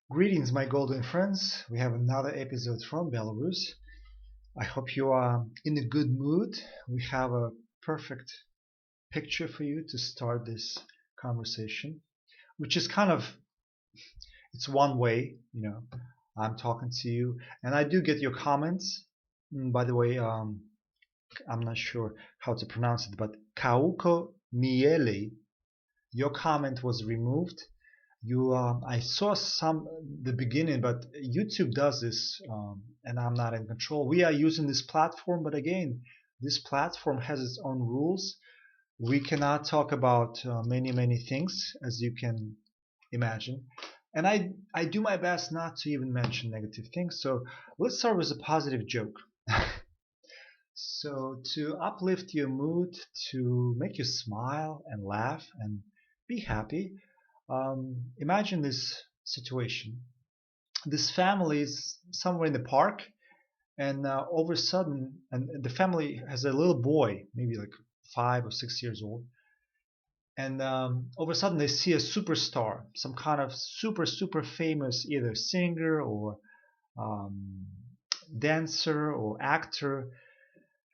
Greetings, my golden friends. We have another episode from Belarus. I hope you are in a good mood. We have a perfect picture for you to start this conversation, which is kind of it's one way, I'm talking to you, and I do get your comments. By the way, I'm not sure how to pronounce it, but Kauko Miele, your comment was removed. I saw some the beginning, but YouTube does this, and I'm not in control. We are using this platform, but again, this platform has its own rules. We cannot talk about many things, as you can imagine, and I do my best not to even mention negative things. So let's start with a positive joke. So to uplift your mood, to make you smile and laugh and be happy, imagine this situation. This family is somewhere in the park, and all of a sudden, and the family has a little boy, maybe like 5 or 6 years old, and all of a sudden they see a superstar, some kind of super famous either singer or um, dancer or actor,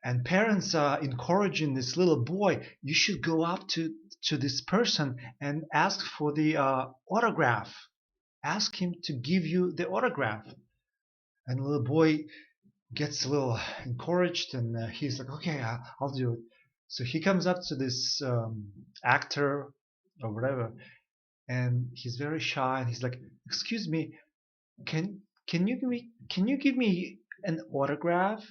and parents are encouraging this little boy, you should go up to this person and ask for the autograph, ask him to give you the autograph. And the little boy gets a little encouraged, and he's like, okay, I'll do it. So he comes up to this actor or whatever, and he's very shy, and he's like, excuse me, can can you give me an autograph?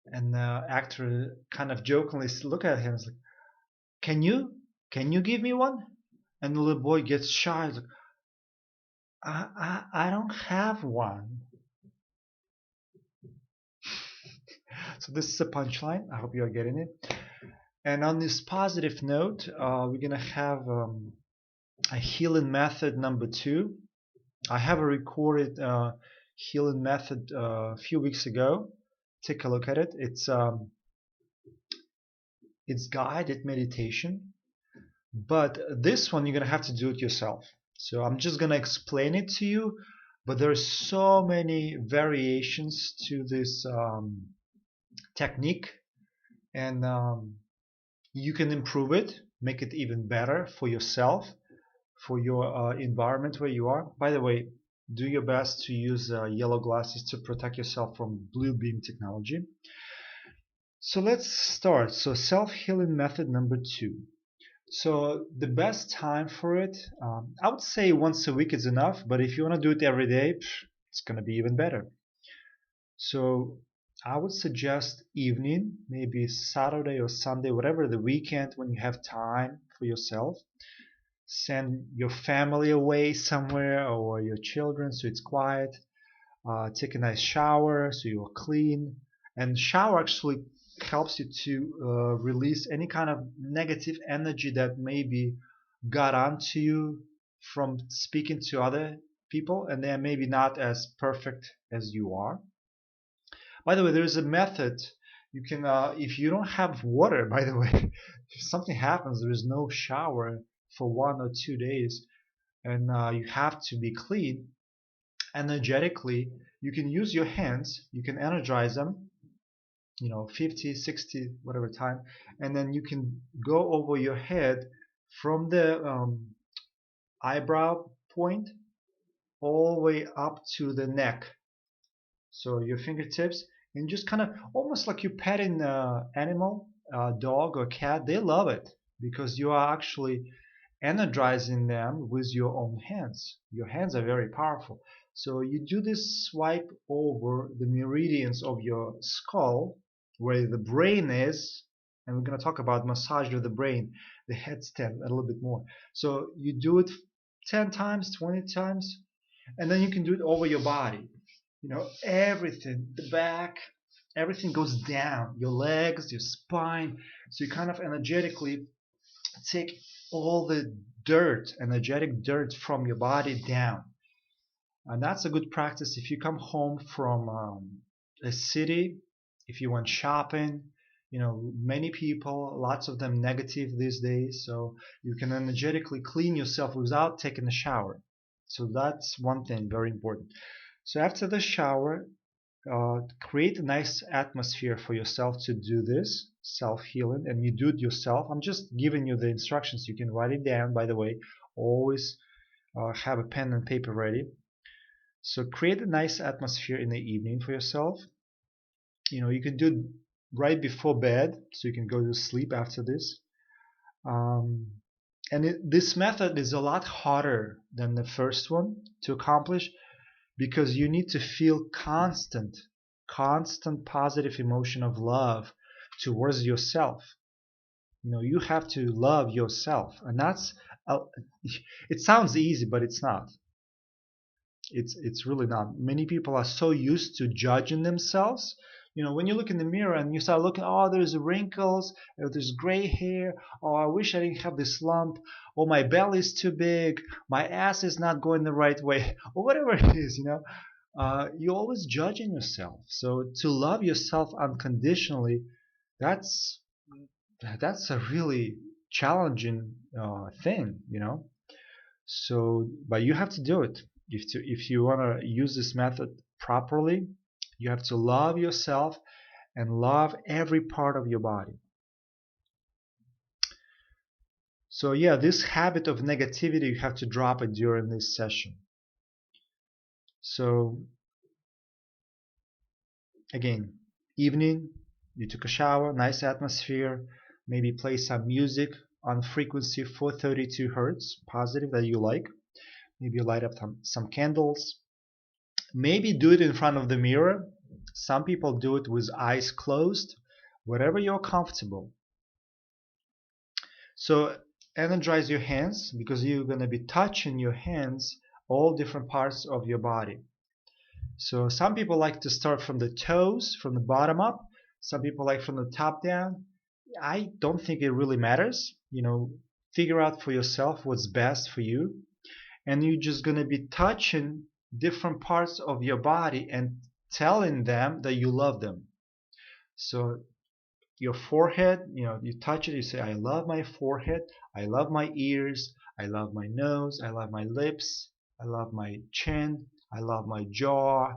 And the actor kind of jokingly look at him, like, can you give me one? And the little boy gets shy, like, I don't have one. So this is a punchline. I hope you are getting it. And on this positive note, we're gonna have a healing method number 2. I have a recorded healing method a few weeks ago. Take a look at it. It's guided meditation, but this one you're gonna have to do it yourself. So I'm just gonna explain it to you, but there's so many variations to this technique, and you can improve it, make it even better for yourself, for your environment where you are. By the way, do your best to use yellow glasses to protect yourself from blue beam technology. So let's start. So self-healing method number 2. So the best time for it, I would say once a week is enough, but if you want to do it every day, it's going to be even better. So I would suggest evening, maybe Saturday or Sunday, whatever the weekend when you have time for yourself. Send your family away somewhere or your children so it's quiet. Take a nice shower so you're clean. And shower actually helps you to release any kind of negative energy that maybe got onto you from speaking to other people, and they're maybe not as perfect as you are. By the way, there is a method you can, if you don't have water, by the way, if something happens, there is no shower for 1 or 2 days, and you have to be clean energetically, you can use your hands, you can energize them, 50, 60, whatever time, and then you can go over your head from the eyebrow point all the way up to the neck. So your fingertips, and just kind of almost like you're petting an animal, a dog or cat. They love it because you are actually energizing them with your own hands. Your hands are very powerful. So you do this swipe over the meridians of your skull where the brain is, and we're going to talk about massage of the brain, the headstand a little bit more. So you do it 10 times, 20 times, and then you can do it over your body. Everything, the back, everything goes down, your legs, your spine. So you kind of energetically take all the dirt, energetic dirt from your body down. And that's a good practice if you come home from a city, if you went shopping. Many people, lots of them negative these days, so you can energetically clean yourself without taking a shower. So that's one thing very important. So after the shower, create a nice atmosphere for yourself to do this self-healing, and you do it yourself. I'm just giving you the instructions. You can write it down, by the way. Always have a pen and paper ready. So create a nice atmosphere in the evening for yourself. You can do it right before bed, so you can go to sleep after this. Um, and this method is a lot harder than the first one to accomplish, because you need to feel constant positive emotion of love towards yourself. You have to love yourself, and that's uh, it sounds easy, but it's not. It's really not. Many people are so used to judging themselves. When you look in the mirror and you start looking, oh, there's wrinkles, there's gray hair, oh, I wish I didn't have this lump, oh, my belly's too big, my ass is not going the right way, or whatever it is. You're always judging yourself. So to love yourself unconditionally, that's a really challenging thing. So, but you have to do it. If you want to use this method properly, you have to love yourself and love every part of your body. So yeah, this habit of negativity, you have to drop it during this session. So again, evening, you took a shower, nice atmosphere, maybe play some music on frequency 432 hertz, positive, that you like. Maybe light up some candles. Maybe do it in front of the mirror. Some people do it with eyes closed, whatever you're comfortable. So energize your hands, because you're going to be touching your hands all different parts of your body. So some people like to start from the toes, from the bottom up. Some people like from the top down. I don't think it really matters. Figure out for yourself what's best for you. And you're just going to be touching different parts of your body and telling them that you love them. So your forehead, you touch it, you say, I love my forehead, I love my ears, I love my nose, I love my lips, I love my chin, I love my jaw,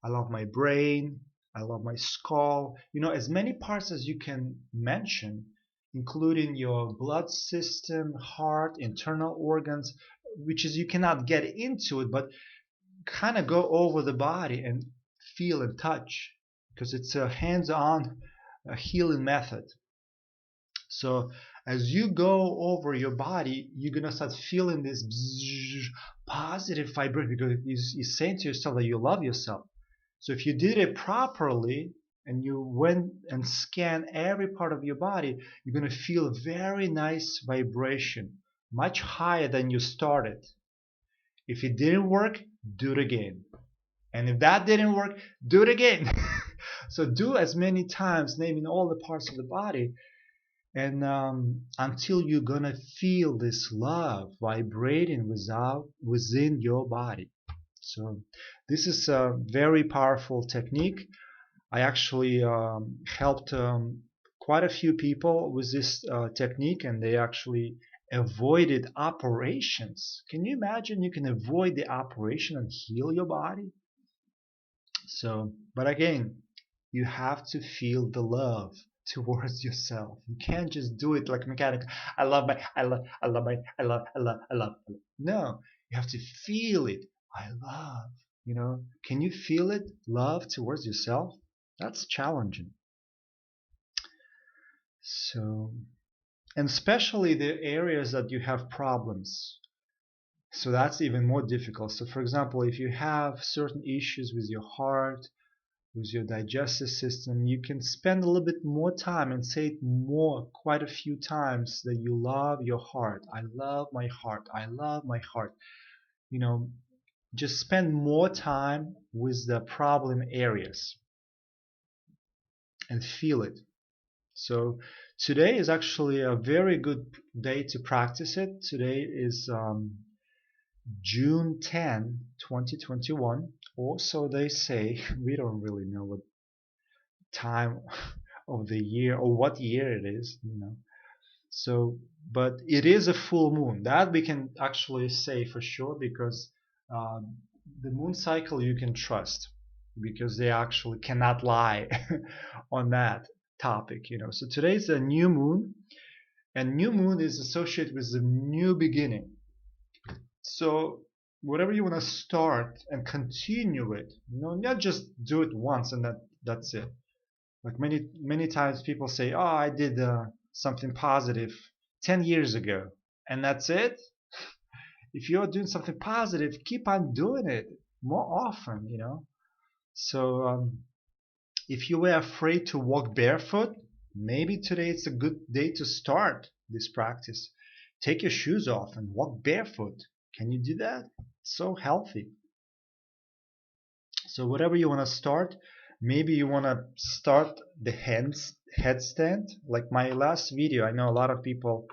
I love my brain, I love my skull. As many parts as you can mention, including your blood system, heart, internal organs, which is, you cannot get into it, but kind of go over the body and feel and touch, because it's a hands-on healing method. So as you go over your body, you're gonna start feeling this positive vibration, because you're saying to yourself that you love yourself. So if you did it properly and you went and scanned every part of your body, you're gonna feel very nice vibration, much higher than you started. If it didn't work, do it again. And if that didn't work, do it again. So do as many times, naming all the parts of the body, and until you're gonna feel this love vibrating within your body. So this is a very powerful technique. I actually helped quite a few people with this technique, and they actually avoided operations. Can you imagine? You can avoid the operation and heal your body. So, but again, you have to feel the love towards yourself. You can't just do it like mechanical. I love my, I love, I love my, I love, I love, I love. No, you have to feel it. I love. Can you feel it? Love towards yourself? That's challenging. So, and especially the areas that you have problems. So that's even more difficult. So for example, if you have certain issues with your heart, with your digestive system, you can spend a little bit more time and say it more, quite a few times, that you love your heart. I love my heart. I love my heart. Just spend more time with the problem areas and feel it. So today is actually a very good day to practice it. Today is June 10, 2021, or so they say. We don't really know what time of the year or what year it is. So, but it is a full moon. That we can actually say for sure, because Uh, the moon cycle you can trust because they actually cannot lie on that topic. So today's a new moon, and new moon is associated with the new beginning. So whatever you want to start and continue it, not just do it once and that's it. Like many times people say, "Oh, I did something positive 10 years ago," and that's it. If you're doing something positive, keep on doing it more often. So if you were afraid to walk barefoot, maybe today it's a good day to start this practice. Take your shoes off and walk barefoot. Can you do that? It's so healthy. So whatever you want to start, maybe you want to start the headstand. Like my last video, I know a lot of people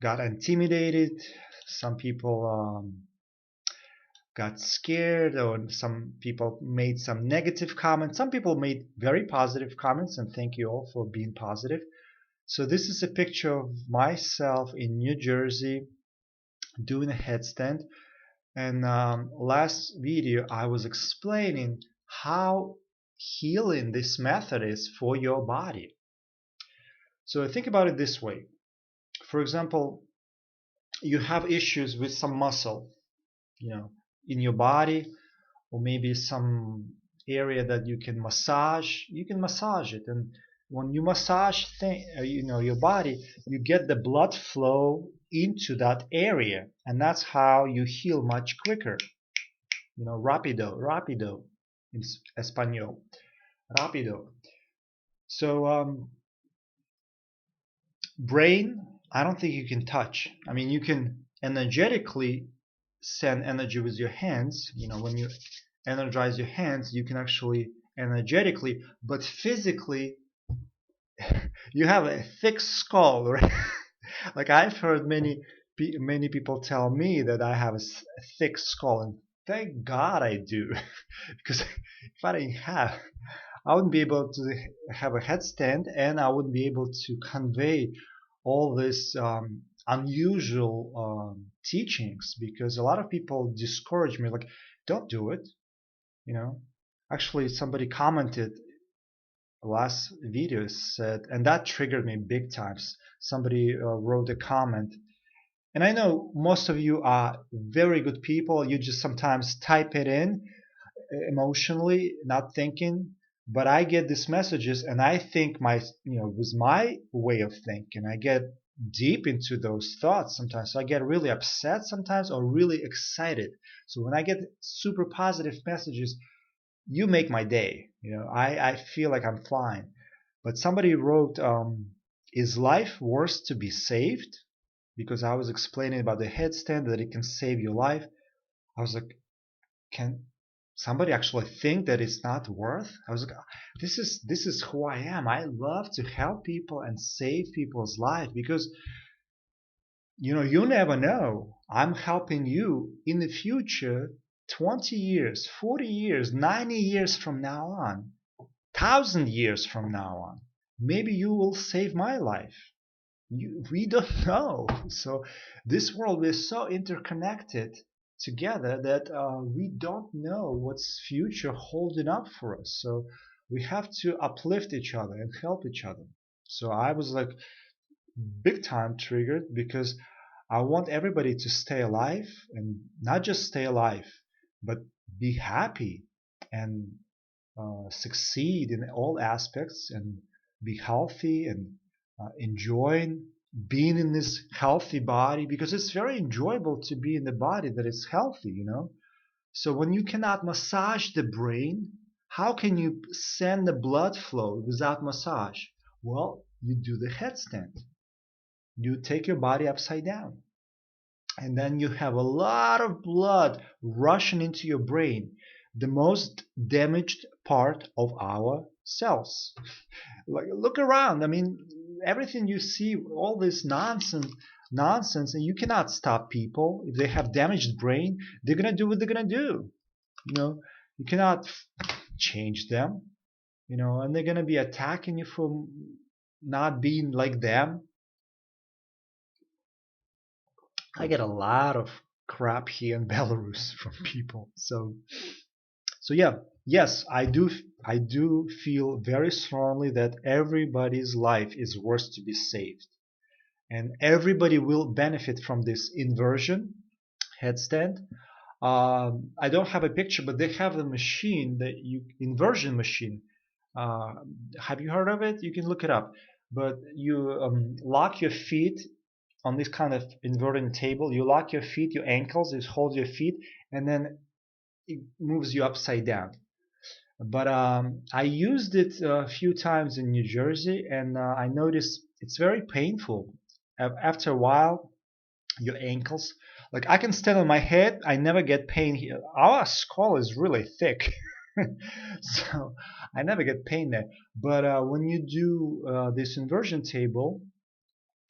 got intimidated. Some people got scared, or some people made some negative comments. Some people made very positive comments, and thank you all for being positive. So this is a picture of myself in New Jersey doing a headstand. And last video I was explaining how healing this method is for your body. So think about it this way. For example, you have issues with some muscle, in your body, or maybe some area that you can massage. You can massage it, and when you massage your body, you get the blood flow into that area, and that's how you heal much quicker. Rápido in español, rápido. So brain, I don't think you can touch. I mean, you can energetically send energy with your hands. When you energize your hands, you can actually energetically, but physically, you have a thick skull, right? Like I've heard many people tell me that I have a thick skull, and thank God I do, because if I didn't have, I wouldn't be able to have a headstand, and I wouldn't be able to convey all this unusual teachings, because a lot of people discourage me, like, don't do it. Actually, somebody commented last video, said, and that triggered me big times. Somebody wrote a comment, and I know most of you are very good people. You just sometimes type it in emotionally, not thinking. But I get these messages, and I think with my way of thinking, I get deep into those thoughts sometimes. So I get really upset sometimes, or really excited. So when I get super positive messages, you make my day. I feel like I'm flying. But somebody wrote, is life worth to be saved? Because I was explaining about the headstand, that it can save your life. I was like, can somebody actually think that it's not worth? I was like, this is who I am. I love to help people and save people's life, because you never know. I'm helping you in the future, 20 years, 40 years, 90 years from now on, 1,000 years from now on. Maybe you will save my life. We don't know. So this world is so interconnected together that we don't know what's future holding up for us. So we have to uplift each other and help each other. So I was like big time triggered, because I want everybody to stay alive, and not just stay alive, but be happy and succeed in all aspects, and be healthy, and enjoying being in this healthy body, because it's very enjoyable to be in the body that is healthy. So when you cannot massage the brain, how can you send the blood flow without massage? Well, you do the headstand. You take your body upside down, and then you have a lot of blood rushing into your brain, the most damaged part of our cells. Like, look around. I mean, everything you see, all this nonsense, and you cannot stop people. If they have damaged brain, they're gonna do what they're gonna do. You cannot change them. And they're gonna be attacking you for not being like them. I get a lot of crap here in Belarus from people. So yeah, yes, I do feel very strongly that everybody's life is worth to be saved, and everybody will benefit from this inversion headstand. I don't have a picture, but they have a machine that you inversion machine. Uh, have you heard of it? You can look it up. But you lock your feet on this kind of inverting table. You lock your feet, your ankles, it holds your feet, and then it moves you upside down. But I used it a few times in New Jersey, and I noticed it's very painful. After a while, your ankles, like I can stand on my head, I never get pain here. Our skull is really thick, so I never get pain there. But when you do this inversion table,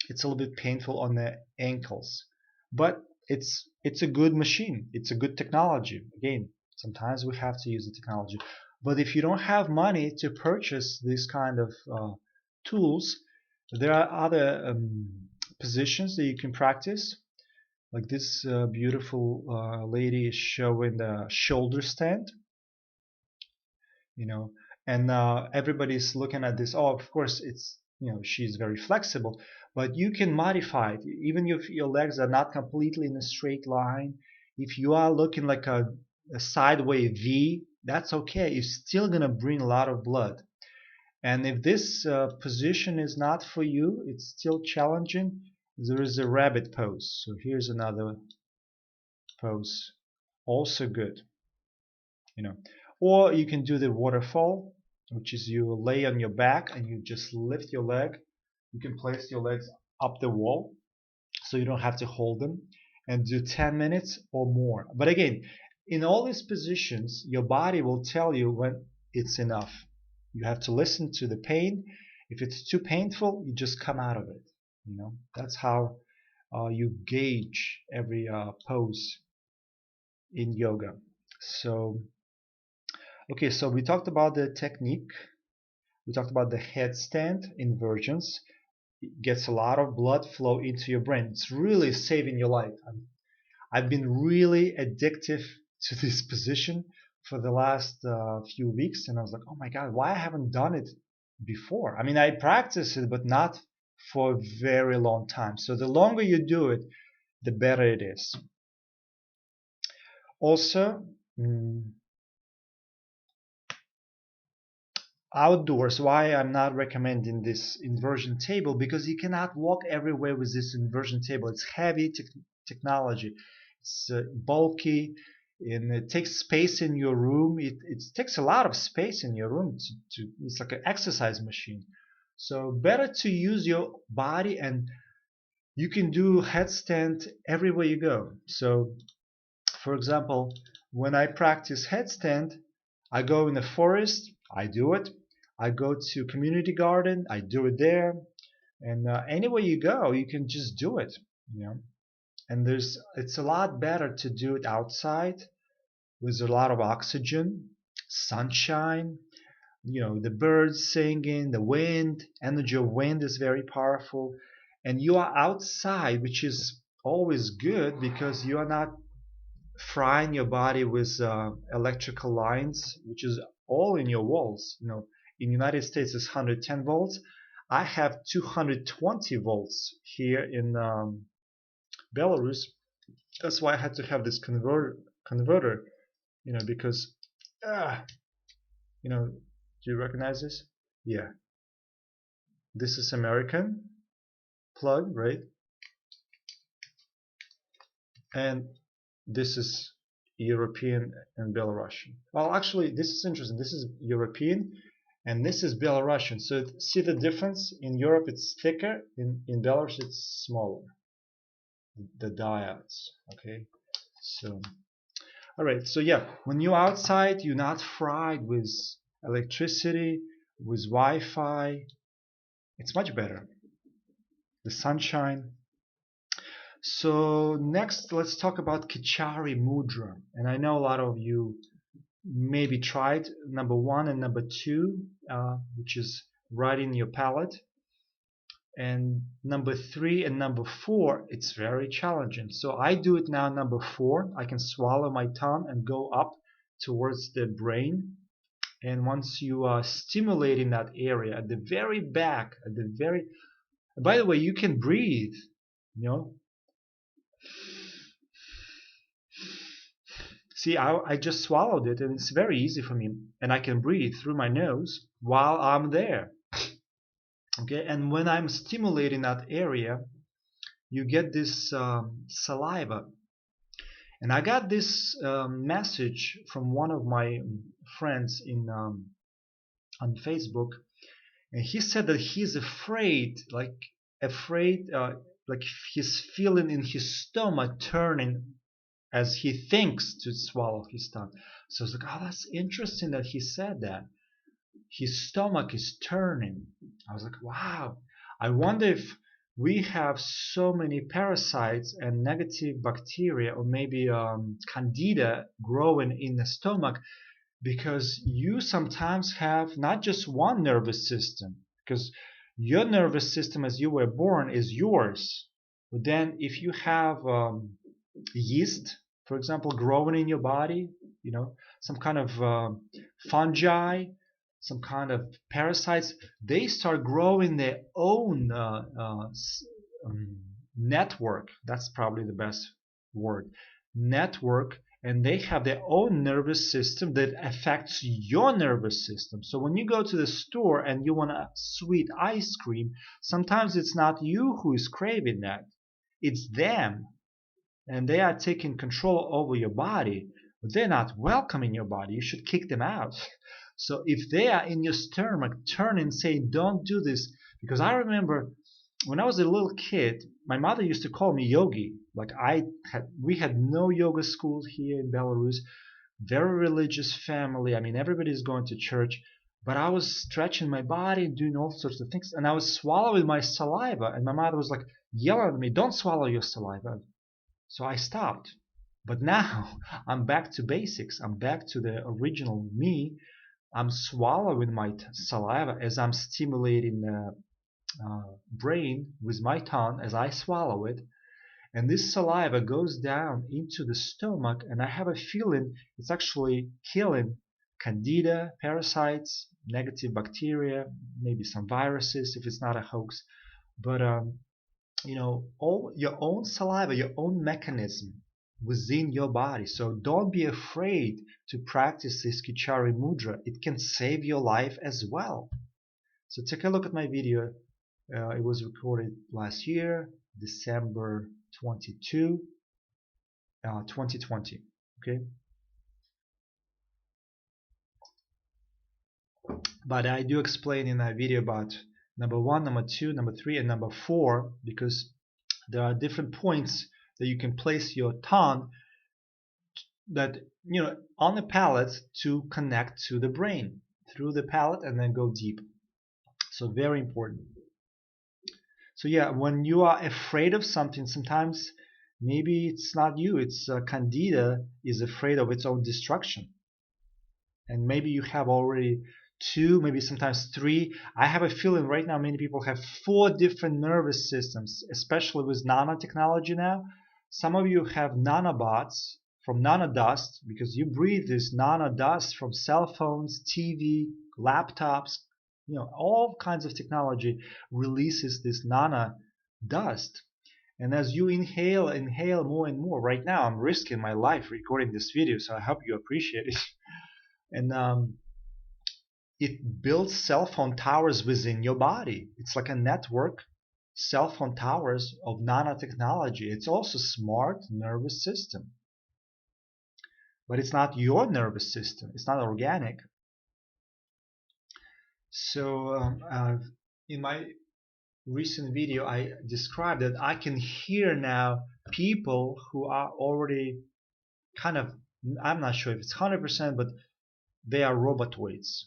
it's a little bit painful on the ankles, but it's a good machine. It's a good technology. Again, sometimes we have to use the technology. But if you don't have money to purchase this kind of tools, there are other positions that you can practice. Like this beautiful lady is showing the shoulder stand, you know, and everybody's looking at this. Oh, of course, it's, she's very flexible, but you can modify it. Even if your legs are not completely in a straight line, if you are looking like a sideways V, that's okay. You're still gonna bring a lot of blood. And if this position is not for you, it's still challenging. There is a rabbit pose. So here's another pose, also good, you know. Or you can do the waterfall, which is you lay on your back and you just lift your leg. You can place your legs up the wall so you don't have to hold them, and do 10 minutes or more. But again, in all these positions, your body will tell you when it's enough. You have to listen to the pain. If it's too painful, you just come out of it. That's how you gauge every pose in yoga. So, okay, so we talked about the technique. We talked about the headstand inversions. It gets a lot of blood flow into your brain. It's really saving your life. I've been really addictive to this position for the last few weeks, and I was like, oh my God, why I haven't done it before? I mean, I practice it, but not for a very long time. So the longer you do it, the better it is. Also, outdoors, why I'm not recommending this inversion table, because you cannot walk everywhere with this inversion table. It's heavy technology. It's bulky, and it takes space in your room. It takes a lot of space in your room it's like an exercise machine. So better to use your body, and you can do headstand everywhere you go. So for example, when I practice headstand, I go in the forest, I do it. I go to community garden, I do it there. And anywhere you go, you can just do it. You know, and it's a lot better to do it outside with a lot of oxygen, sunshine. The birds singing, the wind, energy of wind is very powerful, and you are outside, which is always good because you are not frying your body with electrical lines, which is all in your walls. In the United States, it's 110 volts. I have 220 volts here in Belarus. That's why I had to have this converter. Because, do you recognize this? Yeah, this is American plug, right? And this is European and Belarusian. Well, actually, this is interesting. This is European, and this is Belarusian. So see the difference? In Europe, it's thicker. In Belarus, it's smaller. The diodes. Okay. So, all right. So yeah, when you're outside, you're not fried with electricity, with Wi-Fi. It's much better. The sunshine. So next, let's talk about Kichari Mudra. And I know a lot of you maybe tried number 1 and number 2, which is right in your palate. And number 3 and number 4, it's very challenging. So I do it now. Number 4, I can swallow my tongue and go up towards the brain. And once you are stimulating that area at the very back, at the very, by the way, you can breathe, you know. See, I just swallowed it, and it's very easy for me, and I can breathe through my nose while I'm there. Okay, and when I'm stimulating that area, you get this saliva. And I got this message from one of my friends in on Facebook, and he said that he's afraid, like he's feeling in his stomach turning as he thinks to swallow his tongue. So I was like, oh, that's interesting that he said that. His stomach is turning. I was like, wow. I wonder if we have so many parasites and negative bacteria, or maybe candida growing in the stomach, because you sometimes have not just one nervous system, because your nervous system as you were born is yours. But then if you have yeast, for example, growing in your body, some kind of fungi, some kind of parasites, they start growing their own network. That's probably the best word. Network. And they have their own nervous system that affects your nervous system. So when you go to the store and you want a sweet ice cream, sometimes it's not you who is craving that. It's them. And they are taking control over your body. But they're not welcome in your body. You should kick them out. So if they are in your stomach, turn and say, don't do this. Because I remember when I was a little kid, my mother used to call me yogi. Like we had no yoga schools here in Belarus. Very religious family. I mean, everybody's going to church. But I was stretching my body, doing all sorts of things. And I was swallowing my saliva. And my mother was like yelling at me, don't swallow your saliva. So I stopped. But now I'm back to basics. I'm back to the original me. I'm swallowing my saliva as I'm stimulating the brain with my tongue as I swallow it. And this saliva goes down into the stomach, and I have a feeling it's actually killing candida, parasites, negative bacteria, maybe some viruses if it's not a hoax. But all your own saliva, your own mechanism within your body. So don't be afraid to practice this Kichari Mudra. It can save your life as well. So take a look at my video. It was recorded last year, December 22, 2020. Okay. But I do explain in that video about number 1, number 2, number 3, and number 4, because there are different points that you can place your tongue that on the palate to connect to the brain through the palate and then go deep. So very important. So yeah, when you are afraid of something, sometimes maybe it's not you, it's candida is afraid of its own destruction. And maybe you have already 2, maybe sometimes 3. I have a feeling right now many people have 4 different nervous systems, especially with nanotechnology now. Some of you have nanobots from nanodust, because you breathe this nanodust from cell phones, TV, laptops, all kinds of technology releases this nano dust. And as you inhale more and more, right now I'm risking my life recording this video, so I hope you appreciate it. And it builds cell phone towers within your body. It's like a network, cell phone towers of nanotechnology. It's also smart nervous system. But it's not your nervous system. It's not organic. So in my recent video, I described that I can hear now people who are already kind of, I'm not sure if it's 100%, but they are robotoids,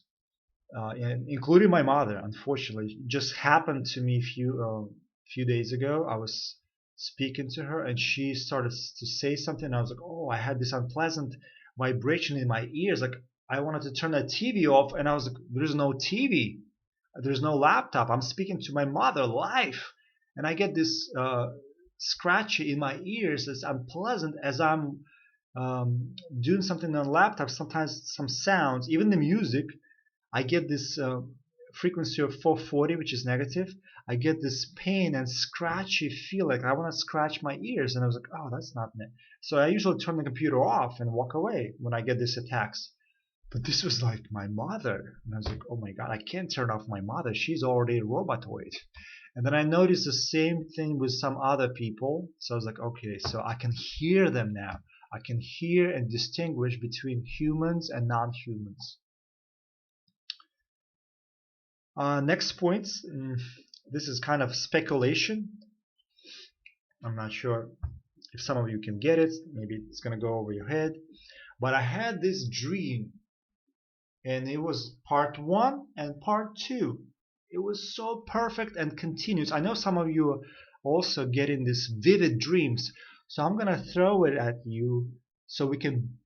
including my mother. Unfortunately, it just happened to me a few days ago. I was speaking to her, and she started to say something. I was like, oh, I had this unpleasant vibration in my ears. Like I wanted to turn the TV off, and I was like, there's no TV. There's no laptop. I'm speaking to my mother live, and I get this scratchy in my ears. It's unpleasant as I'm doing something on laptop. Sometimes some sounds, even the music, I get this frequency of 440, which is negative. I get this pain and scratchy feel like I want to scratch my ears. And I was like, oh, that's not me. So I usually turn the computer off and walk away when I get these attacks. But this was like my mother. And I was like, oh my God, I can't turn off my mother. She's already a robotoid. And then I noticed the same thing with some other people. So I was like, okay, so I can hear them now. I can hear and distinguish between humans and non-humans. Next point, this is kind of speculation. I'm not sure if some of you can get it. Maybe it's going to go over your head. But I had this dream, and it was part 1 and part 2. It was so perfect and continuous. I know some of you are also getting these vivid dreams. So I'm going to throw it at you so we can,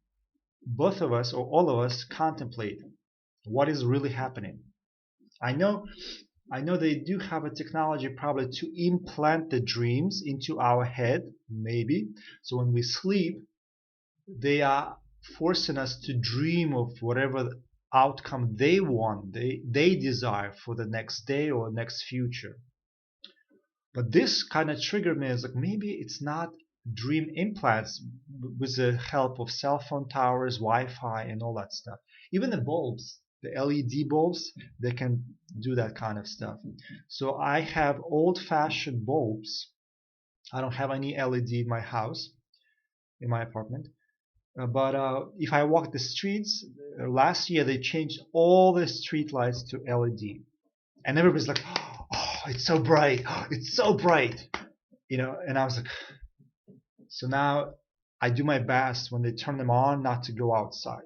both of us or all of us, contemplate what is really happening. I know they do have a technology probably to implant the dreams into our head, maybe. So when we sleep, they are forcing us to dream of whatever outcome they want, they desire for the next day or next future. But this kind of triggered me as like maybe it's not dream implants with the help of cell phone towers, Wi-Fi, and all that stuff. Even the bulbs, the LED bulbs, they can do that kind of stuff. So I have old-fashioned bulbs. I don't have any LED in my house, in my apartment. But if I walk the streets, last year they changed all the street lights to LED. And everybody's like, oh, it's so bright. Oh, it's so bright. And I was like, so now I do my best when they turn them on not to go outside,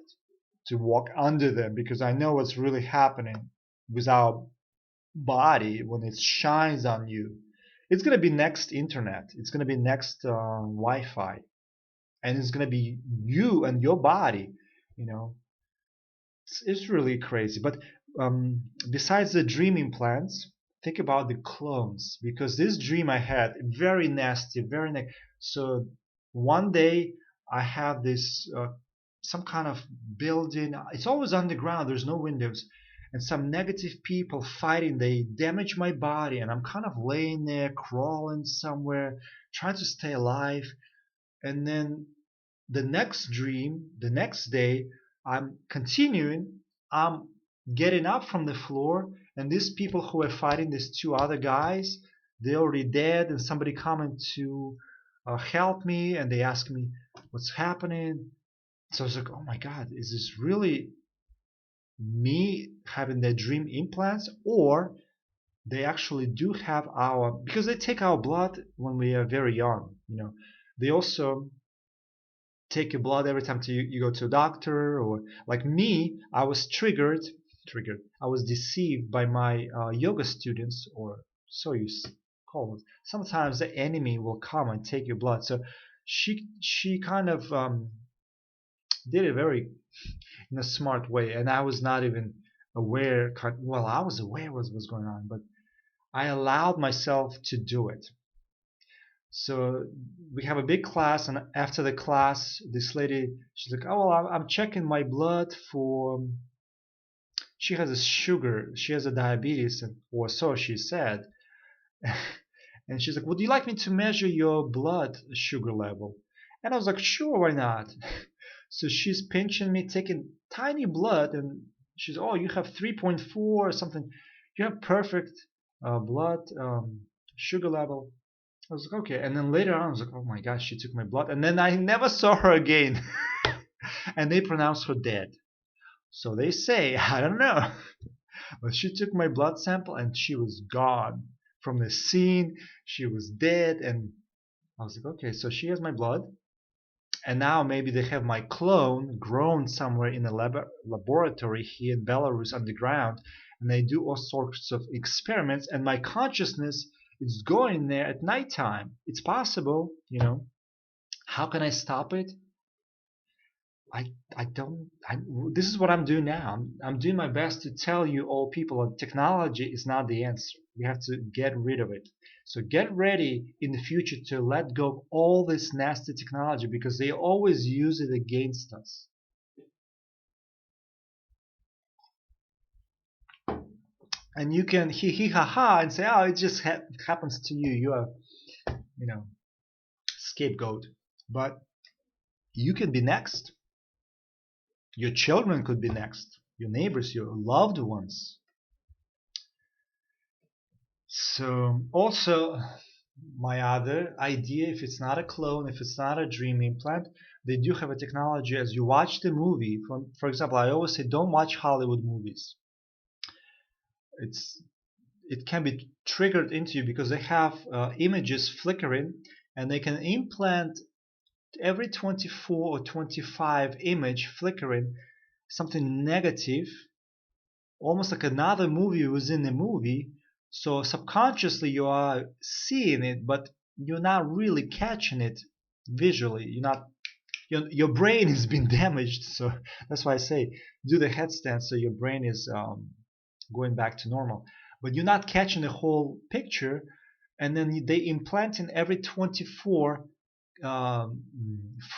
to walk under them, because I know what's really happening with our body when it shines on you. It's going to be next internet. It's going to be next Wi-Fi. And it's going to be you and your body. It's really crazy. But besides the dream implants, think about the clones, because this dream I had, very nasty, so one day I have this some kind of building. It's always underground, there's no windows, and some negative people fighting. They damage my body, and I'm kind of laying there crawling somewhere trying to stay alive. And then the next dream, the next day, I'm continuing. I'm getting up from the floor, and these people who were fighting, these 2 other guys, they're already dead, and somebody coming to help me, and they ask me what's happening. So I was like, oh my God, is this really me having the dream implants, or they actually do have because they take our blood when we are very young. They also take your blood every time you go to a doctor. Or like me, I was triggered. I was deceived by my yoga students, or so you call it. Sometimes the enemy will come and take your blood. So she kind of did it very in a smart way, and I was not even aware. Well, I was aware what was going on, but I allowed myself to do it. So we have a big class, and after the class, this lady, she's like, oh, well, I'm checking my blood for, she has a sugar, she has a diabetes, or so she said. And she's like, would you like me to measure your blood sugar level? And I was like, sure, why not? So she's pinching me, taking tiny blood, and she's, oh, you have 3.4 or something. You have perfect blood sugar level. I was like, okay. And then later on, I was like, oh my gosh, she took my blood. And then I never saw her again. And they pronounced her dead. So they say, I don't know. But she took my blood sample and she was gone from the scene. She was dead. And I was like, okay, so she has my blood. And now maybe they have my clone grown somewhere in a laboratory here in Belarus underground. And they do all sorts of experiments. And my consciousness is going there at nighttime. It's possible. How can I stop it? I don't. This is what I'm doing now. I'm doing my best to tell you all people that technology is not the answer. We have to get rid of it. So get ready in the future to let go of all this nasty technology because they always use it against us. And you can hee ha ha and say, oh, it just happens to you. You are, you know, scapegoat. But you can be next. Your children could be next. Your neighbors, your loved ones. So also my other idea, if it's not a clone, if it's not a dream implant, they do have a technology as you watch the movie. For example, I always say don't watch Hollywood movies. It can be triggered into you because they have images flickering and they can implant every 24 or 25 image flickering something negative, almost like another movie within a movie. So subconsciously you are seeing it, but you're not really catching it visually. You're not. Your brain has been damaged, so that's why I say do the headstand so your brain is going back to normal. But you're not catching the whole picture, and then they implant in every 24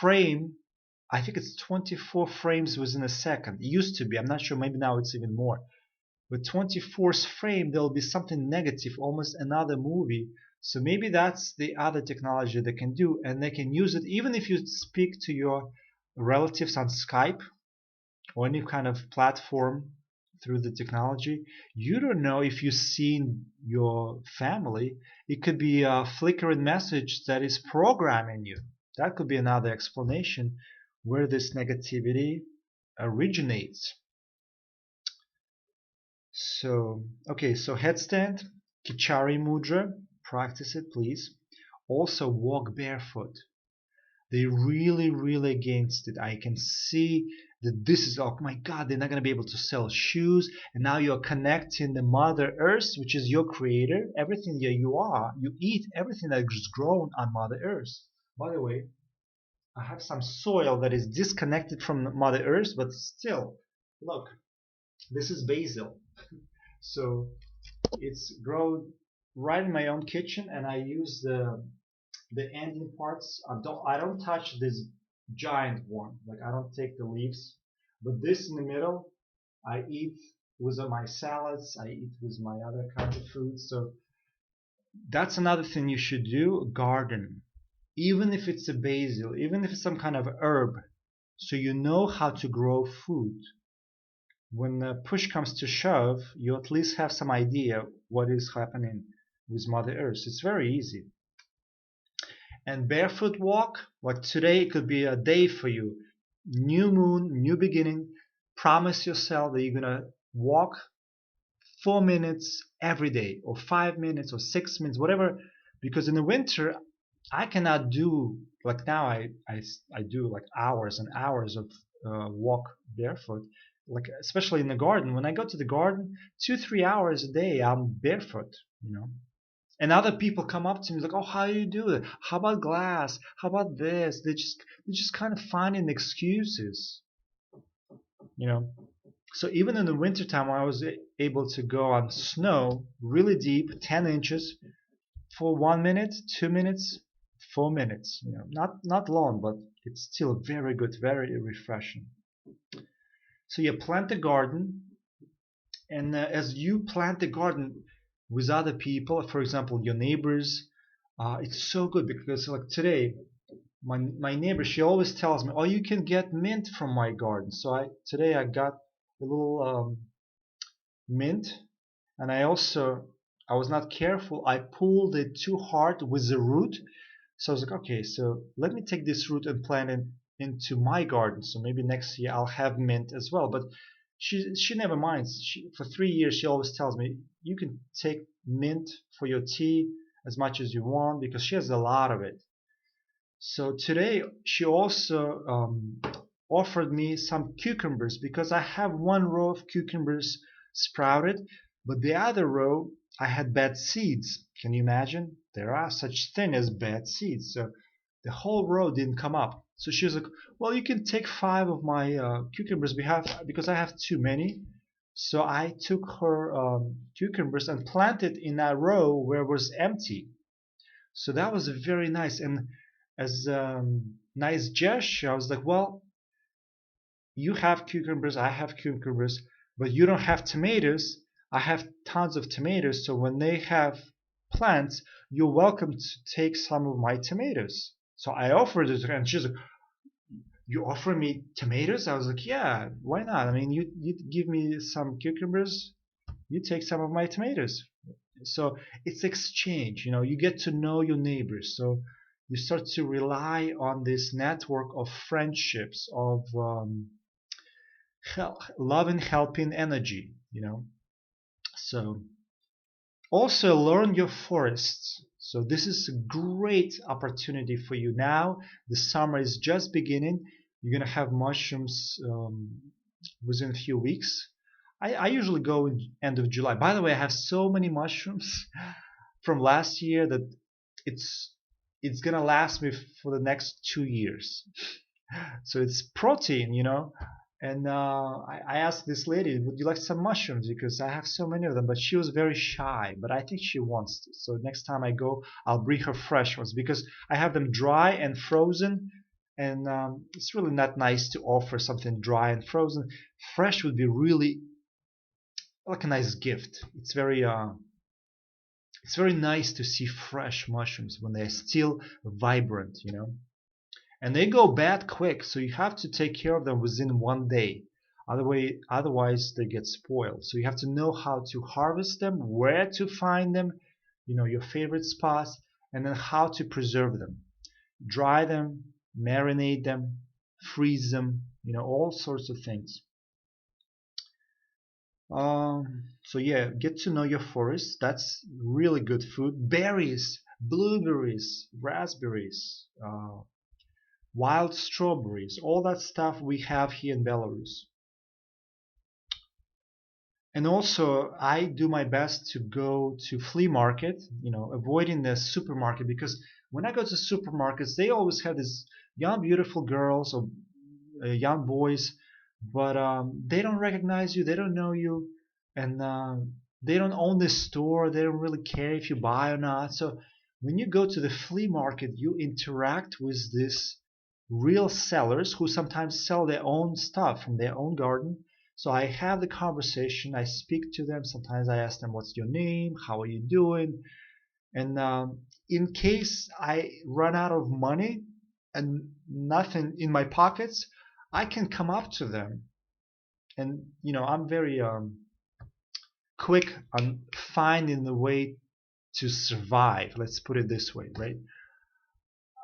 frame. I think it's 24 frames within a second. It used to be. I'm not sure. Maybe now it's even more. But 24th frame, there'll be something negative, almost another movie. So maybe that's the other technology they can do, and they can use it even if you speak to your relatives on Skype or any kind of platform through the technology. You don't know if you've seen your family. It could be a flickering message that is programming you. That could be another explanation where this negativity originates. So, okay, so headstand, Kichari Mudra, practice it, please. Also, walk barefoot. They really against it. I can see that this is, oh my God, they're not going to be able to sell shoes. And now you're connecting the Mother Earth, which is your creator. Everything that you are, you eat everything that is grown on Mother Earth. By the way, I have some soil that is disconnected from Mother Earth, but still, look, this is basil. So it's grown right in my own kitchen, and I use the ending parts. I don't touch this giant one. Like I don't take the leaves, but this in the middle, I eat with my salads. I eat with my other kinds of foods. So that's another thing you should do. Garden, even if it's a basil, even if it's some kind of herb, so you know how to grow food. When push comes to shove, you at least have some idea what is happening with Mother Earth. It's very easy. And barefoot walk, like today, it could be a day for you. New moon, new beginning. Promise yourself that you're going to walk 4 minutes every day, or 5 minutes, or 6 minutes, whatever. Because in the winter, I cannot do like now. I do like hours and hours of walk barefoot. Like especially in the garden. When I go to the garden, 2-3 hours a day, I'm barefoot. You know. And other people come up to me like, "Oh, how do you do it? How about glass? How about this?" They just kind of finding excuses. You know. So even in the wintertime, I was able to go on snow really deep, 10 inches, for 1 minute, 2 minutes, 4 minutes. You know, not long, but it's still very good, very refreshing. So you plant the garden, and as you plant the garden with other people, for example, your neighbors, it's so good because like today, my neighbor, she always tells me, "Oh, you can get mint from my garden." So today I got a little mint, and I was not careful. I pulled it too hard with the root. So I was like, okay, so let me take this root and plant it into my garden. So maybe next year I'll have mint as well. But she never minds. For 3 years she always tells me you can take mint for your tea as much as you want because she has a lot of it. So today she also offered me some cucumbers because I have one row of cucumbers sprouted, but the other row I had bad seeds. Can you imagine? There are such thing as bad seeds. So the whole row didn't come up. So she was like, well, you can take 5 of my cucumbers because I have too many. So I took her cucumbers and planted in a row where it was empty. So that was very nice. And as a nice gesture, I was like, well, you have cucumbers, I have cucumbers, but you don't have tomatoes. I have tons of tomatoes. So when they have plants, you're welcome to take some of my tomatoes. So I offered it to her, and she's like, you offer me tomatoes? I was like, yeah, why not? I mean, you give me some cucumbers, you take some of my tomatoes. So it's exchange, you get to know your neighbors. So you start to rely on this network of friendships, of love and helping energy. So also learn your forests. So this is a great opportunity for you now. The summer is just beginning. You're gonna have mushrooms within a few weeks. I usually go in end of July. By the way, I have so many mushrooms from last year that it's it's gonna last me for the next 2 years. So it's protein. And I asked this lady, would you like some mushrooms? Because I have so many of them, but she was very shy. But I think she wants to. So next time I go, I'll bring her fresh ones because I have them dry and frozen. And it's really not nice to offer something dry and frozen. Fresh would be really like a nice gift. It's very nice to see fresh mushrooms when they're still vibrant. And they go bad quick, so you have to take care of them within one day. Otherwise they get spoiled. So you have to know how to harvest them, where to find them, your favorite spots, and then how to preserve them. Dry them, marinate them, freeze them, all sorts of things. So yeah, get to know your forest. That's really good food. Berries, blueberries, raspberries, wild strawberries, all that stuff we have here in Belarus. And also, I do my best to go to flea market, avoiding the supermarket, because when I go to supermarkets, they always have these young, beautiful girls or young boys, but they don't recognize you, they don't know you, and they don't own this store. They don't really care if you buy or not. So when you go to the flea market, you interact with these real sellers who sometimes sell their own stuff from their own garden. So I have the conversation, I speak to them. Sometimes I ask them, what's your name? How are you doing? And in case I run out of money and nothing in my pockets, I can come up to them. And, I'm very quick on finding the way to survive. Let's put it this way, right?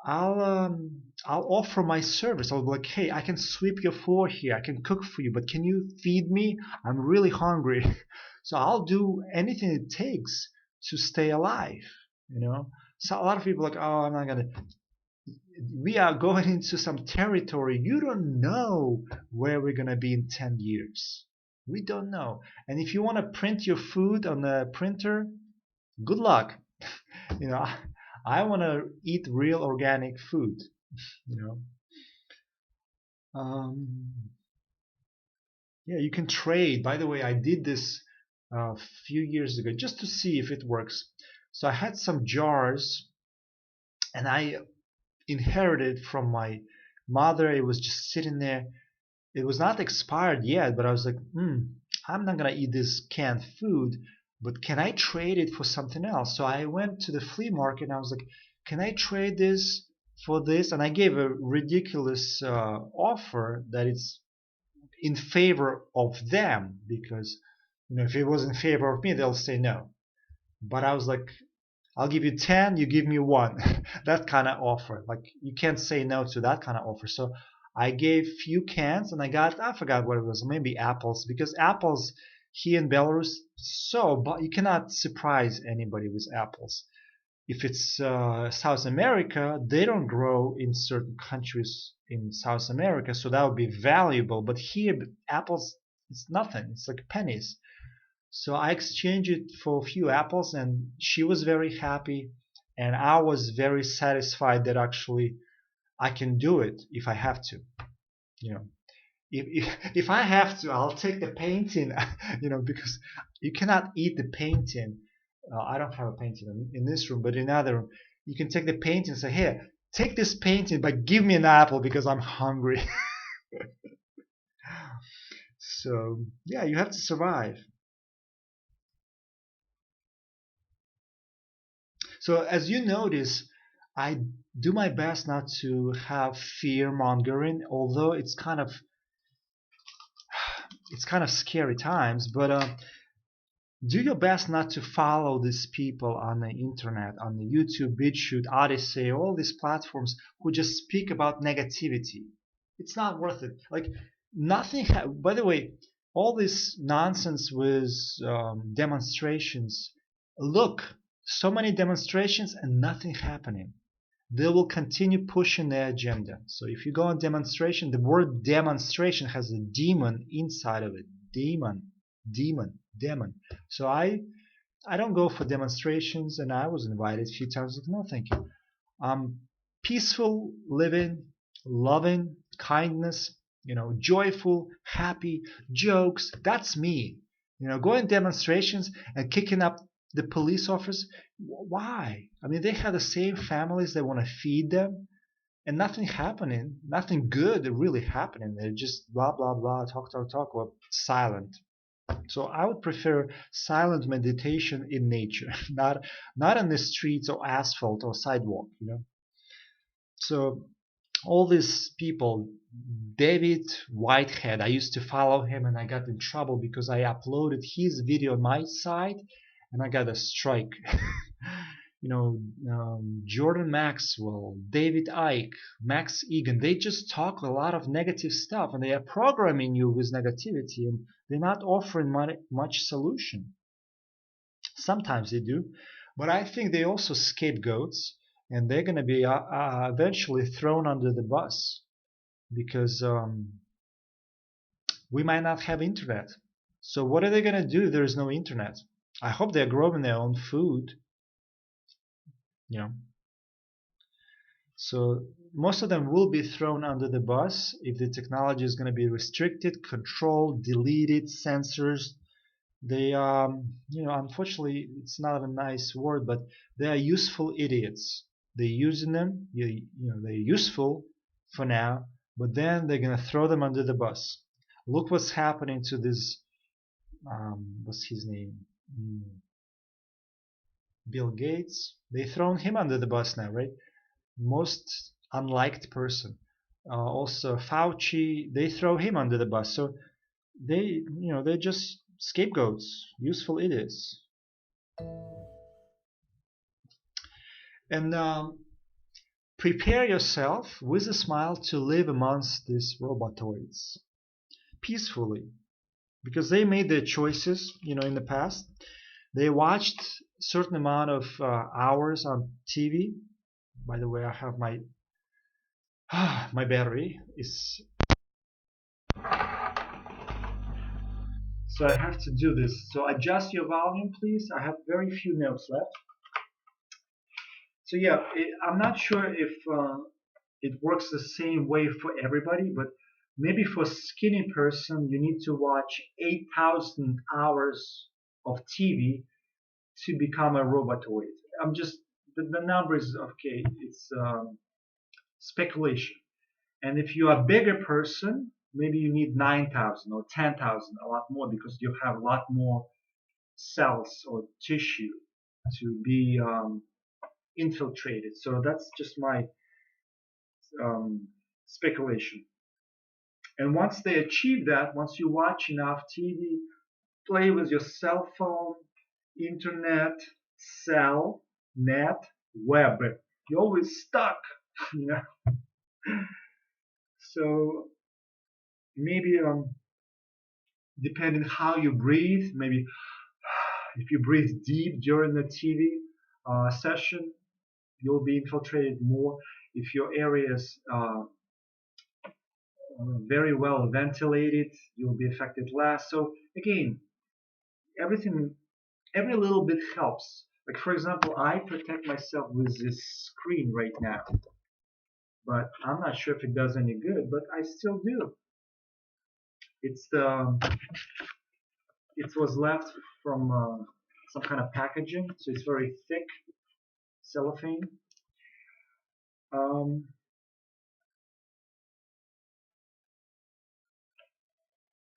I'll offer my service. I'll be like, hey, I can sweep your floor here. I can cook for you, but can you feed me? I'm really hungry. So I'll do anything it takes to stay alive. So a lot of people are like, oh, I'm not gonna. We are going into some territory. You don't know where we're gonna be in 10 years. We don't know. And if you want to print your food on a printer, good luck. You know, I want to eat real organic food. You know, um, yeah, you can trade. By the way, I did this a few years ago just to see if it works. So I had some jars, and I inherited from my mother. It was just sitting there. It was not expired yet, but I was like, I'm not gonna eat this canned food, but can I trade it for something else? So I went to the flea market and I was like, can I trade this for this? And I gave a ridiculous offer that it's in favor of them because if it was in favor of me, they'll say no. But I was like, I'll give you 10, you give me one. That kind of offer. Like you can't say no to that kind of offer. So I gave few cans and I forgot what it was, maybe apples, because apples here in Belarus, but you cannot surprise anybody with apples. If it's South America, they don't grow in certain countries in South America, so that would be valuable. But here, apples, it's nothing. It's like pennies. So I exchanged it for a few apples, and she was very happy, and I was very satisfied that actually I can do it if I have to. You know, if I have to, I'll take the painting. Because you cannot eat the painting. I don't have a painting in this room, but in another room, you can take the painting and say, "Here, take this painting, but give me an apple because I'm hungry." So yeah, you have to survive. So as you notice, I do my best not to have fear mongering, although it's kind of scary times. But do your best not to follow these people on the internet, on the YouTube, BitChute, Odyssey, all these platforms who just speak about negativity. It's not worth it. Like nothing. By the way, all this nonsense with demonstrations. Look, so many demonstrations and nothing happening. They will continue pushing their agenda. So if you go on demonstration, the word demonstration has a demon inside of it. Demon, demon, demon. So I don't go for demonstrations, and I was invited a few times. Like, no, thank you. Peaceful living, loving, kindness, joyful, happy, jokes. That's me. Going demonstrations and kicking up the police officers. Why? I mean, they have the same families. They want to feed them, and nothing happening, nothing good really happening. They're just blah blah blah, talk talk talk, or silent. So I would prefer silent meditation in nature, not on the streets or asphalt or sidewalk. So all these people, David Whitehead, I used to follow him and I got in trouble because I uploaded his video on my site and I got a strike. Jordan Maxwell, David Icke, Max Egan, they just talk a lot of negative stuff and they are programming you with negativity and they're not offering much solution. Sometimes they do, but I think they also scapegoats and they're going to be eventually thrown under the bus because we might not have internet. So what are they going to do if there is no internet? I hope they're growing their own food. So most of them will be thrown under the bus if the technology is going to be restricted, controlled, deleted, censors. They, unfortunately, it's not a nice word, but they are useful idiots. They're using them, they're useful for now, but then they're going to throw them under the bus. Look what's happening to this, what's his name? Bill Gates. They thrown him under the bus now, right? Most unliked person. Also Fauci, they throw him under the bus. So they're just scapegoats, useful idiots. And prepare yourself with a smile to live amongst these robotoids peacefully, because they made their choices, in the past. They watched a certain amount of hours on TV. By the way, I have my my battery is, so I have to do this. So adjust your volume, please. I have very few notes left. So yeah, I'm not sure if it works the same way for everybody, but maybe for a skinny person, you need to watch 8,000 hours of TV to become a robotoid. I'm just, the number is okay. It's speculation. And if you're a bigger person, maybe you need 9,000 or 10,000, a lot more, because you have a lot more cells or tissue to be infiltrated. So that's just my speculation. And once they achieve that, once you watch enough TV, play with your cell phone, internet, cell, net, web, you're always stuck. So maybe depending how you breathe, maybe if you breathe deep during the TV session, you'll be infiltrated more. If your area is very well ventilated, you'll be affected less. So again, every little bit helps. Like for example, I protect myself with this screen right now. but I'm not sure if it does any good, but I still do. It's the it was left from some kind of packaging, so it's very thick cellophane. Um,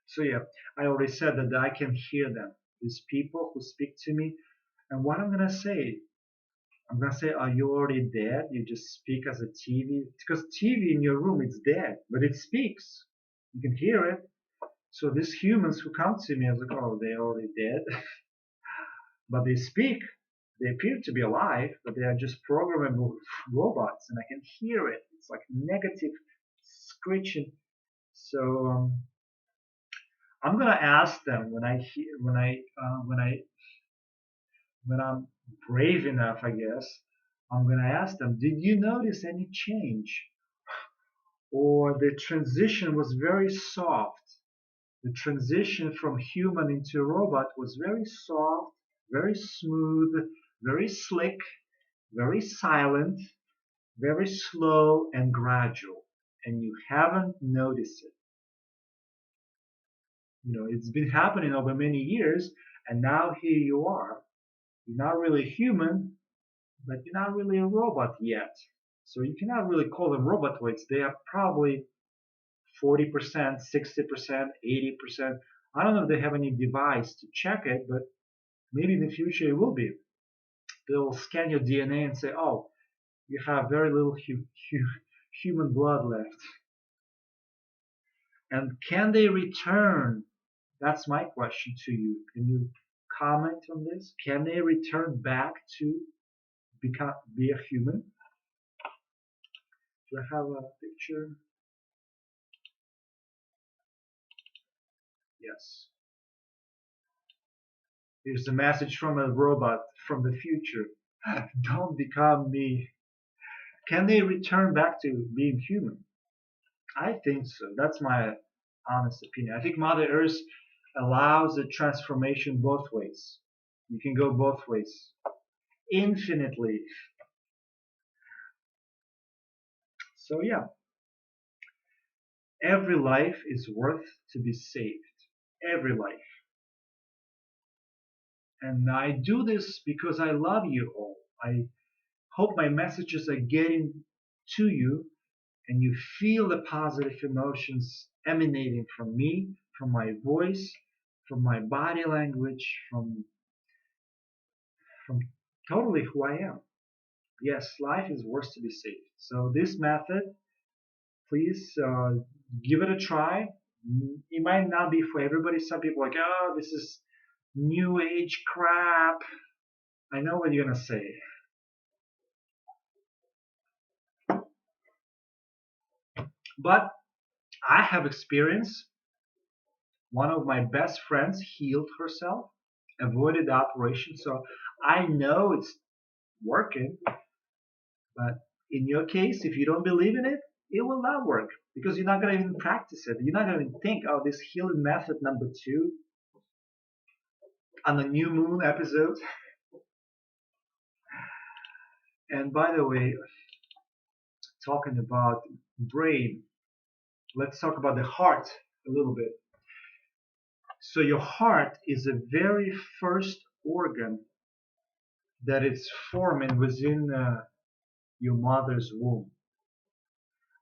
so yeah, I already said that I can hear them. These people who speak to me, and what I'm gonna say, are you already dead? You just speak as a TV, because TV in your room it's dead, but it speaks. You can hear it. So these humans who come to me, I was like, oh, they're already dead, but they speak. They appear to be alive, but they are just programmable robots, and I can hear it. It's like negative screeching. So I'm gonna ask them when I when I'm brave enough, I guess. I'm gonna ask them, did you notice any change? Or the transition was very soft. The transition from human into robot was very soft, very smooth, very slick, very silent, very slow and gradual. And you haven't noticed it. It's been happening over many years, and now here you are. You're not really human, but you're not really a robot yet. So you cannot really call them robot weights. They are probably 40%, 60%, 80%. I don't know if they have any device to check it, but maybe in the future it will be. They'll scan your DNA and say, oh, you have very little human blood left. And can they return? That's my question to you. Can you comment on this? Can they return back to be a human? Do I have a picture? Yes. Here's a message from a robot from the future. Don't become me. Can they return back to being human? I think so. That's my honest opinion. I think Mother Earth allows the transformation both ways. You can go both ways. Infinitely. So yeah, every life is worth to be saved. Every life. And I do this because I love you all. I hope my messages are getting to you and you feel the positive emotions emanating from me, from my voice, from my body language, from totally who I am. Yes, life is worth to be saved. So this method, please give it a try. It might not be for everybody. Some people are like, oh, this is new age crap. I know what you're gonna say. But I have experience. One of my best friends healed herself, avoided the operation, so I know it's working. But in your case, if you don't believe in it, it will not work because you're not going to even practice it. You're not going to think, oh, this healing method number 2 on the new moon episode. And by the way, talking about brain, let's talk about the heart a little bit. So your heart is the very first organ that is forming within your mother's womb.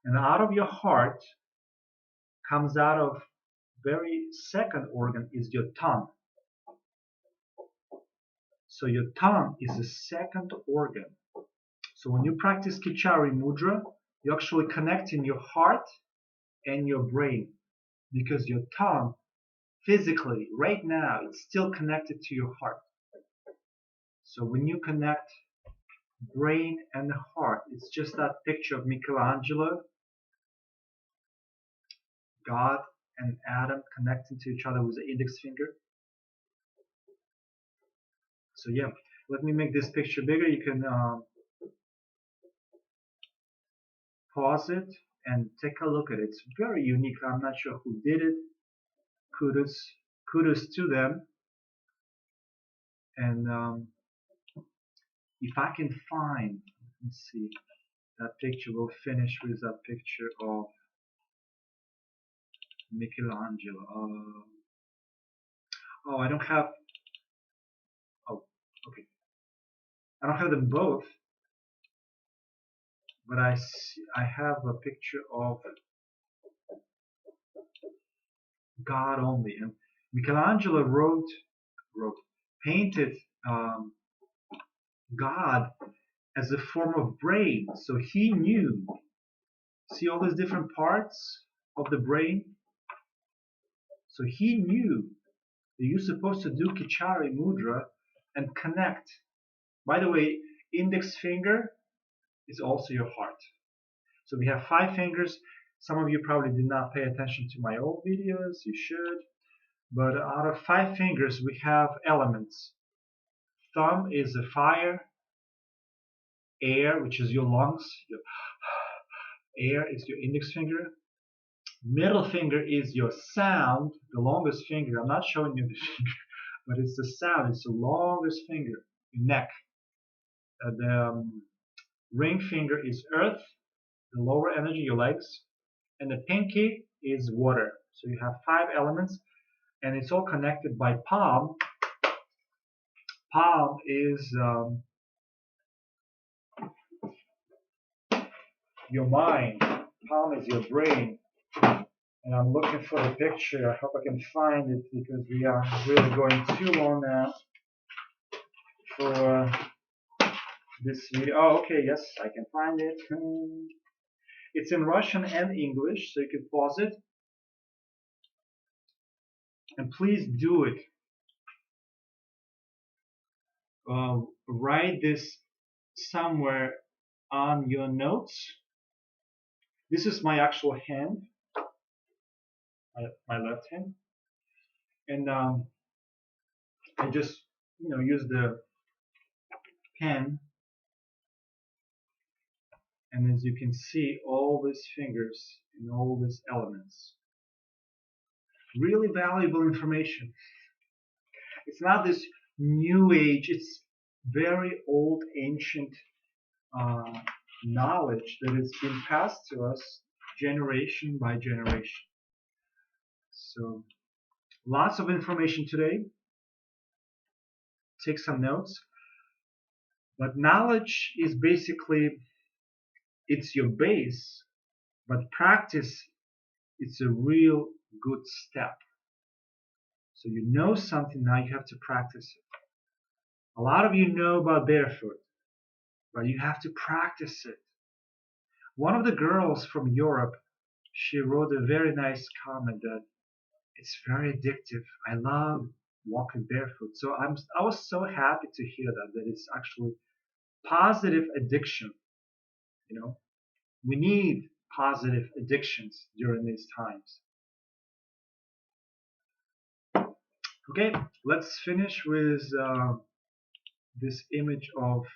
And out of your heart comes out of very second organ is your tongue. So your tongue is the second organ. So when you practice Kichari Mudra, you're actually connecting your heart and your brain because your tongue physically right now it's still connected to your heart. So when you connect brain and heart, it's just that picture of Michelangelo, God and Adam connecting to each other with the index finger. So yeah, let me make this picture bigger. You can pause it and take a look at it. It's very unique. I'm not sure who did it. Kudos to them. And if I can find, let's see, That picture will finish with that picture of Michelangelo. Oh, I don't have. Oh, okay. I don't have them both, but I have a picture of God only. And Michelangelo wrote, painted um, God as a form of brain. So he knew. See all these different parts of the brain? So he knew that you're supposed to do Kichari Mudra and connect. By the way, index finger is also your heart. So we have 5 fingers. Some of you probably did not pay attention to my old videos. You should. But out of 5 fingers, we have elements. Thumb is the fire, air, which is your lungs. Air is your index finger. Middle finger is your sound, the longest finger. I'm not showing you the finger, but it's the sound. It's the longest finger. Your neck. The ring finger is earth, the lower energy, your legs. And the pinky is water. So you have 5 elements, and it's all connected by palm. Palm is your mind. Palm is your brain. And I'm looking for the picture. I hope I can find it because we are really going too long now for this video. Oh, okay, yes, I can find it. It's in Russian and English, so you can pause it. And please do it. Write this somewhere on your notes. This is my actual hand, my left hand. And I just, use the pen. And as you can see, all these fingers and all these elements. Really valuable information. It's not this new age, it's very old, ancient knowledge that has been passed to us generation by generation. So, lots of information today. Take some notes. But knowledge is basically, it's your base, but practice, it's a real good step. So you know something, now you have to practice it. A lot of you know about barefoot, but you have to practice it. One of the girls from Europe, she wrote a very nice comment that it's very addictive. I love walking barefoot. So I was so happy to hear that it's actually positive addiction. We need positive addictions during these times. Okay, let's finish with this image of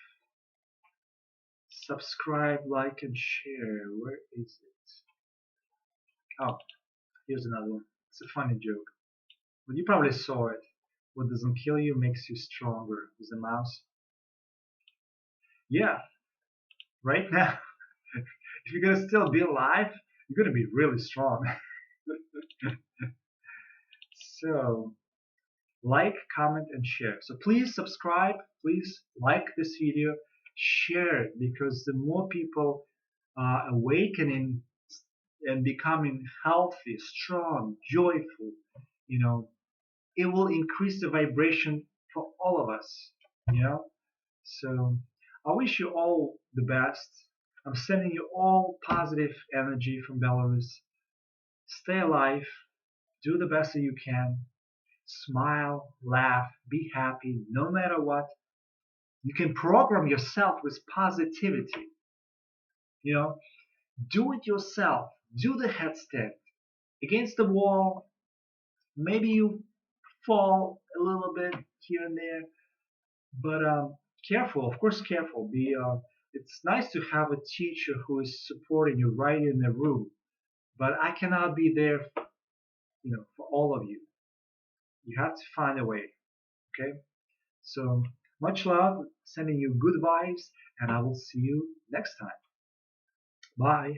subscribe, like, and share. Where is it? Oh, here's another one. It's a funny joke. But you probably saw it. What doesn't kill you makes you stronger. With a mouse. Yeah, right now, if you're gonna still be alive, you're gonna be really strong. So, like, comment, and share. So please subscribe, please like this video, share it, because the more people are awakening and becoming healthy, strong, joyful, it will increase the vibration for all of us, So I wish you all the best. I'm sending you all positive energy from Belarus. Stay alive, do the best that you can, smile, laugh, be happy, no matter what. You can program yourself with positivity. Do it yourself. Do the headstand against the wall. Maybe you fall a little bit here and there, but careful. Of course, careful. It's nice to have a teacher who is supporting you right in the room, but I cannot be there, for all of you. You have to find a way. Okay. So much love, sending you good vibes, and I will see you next time. Bye.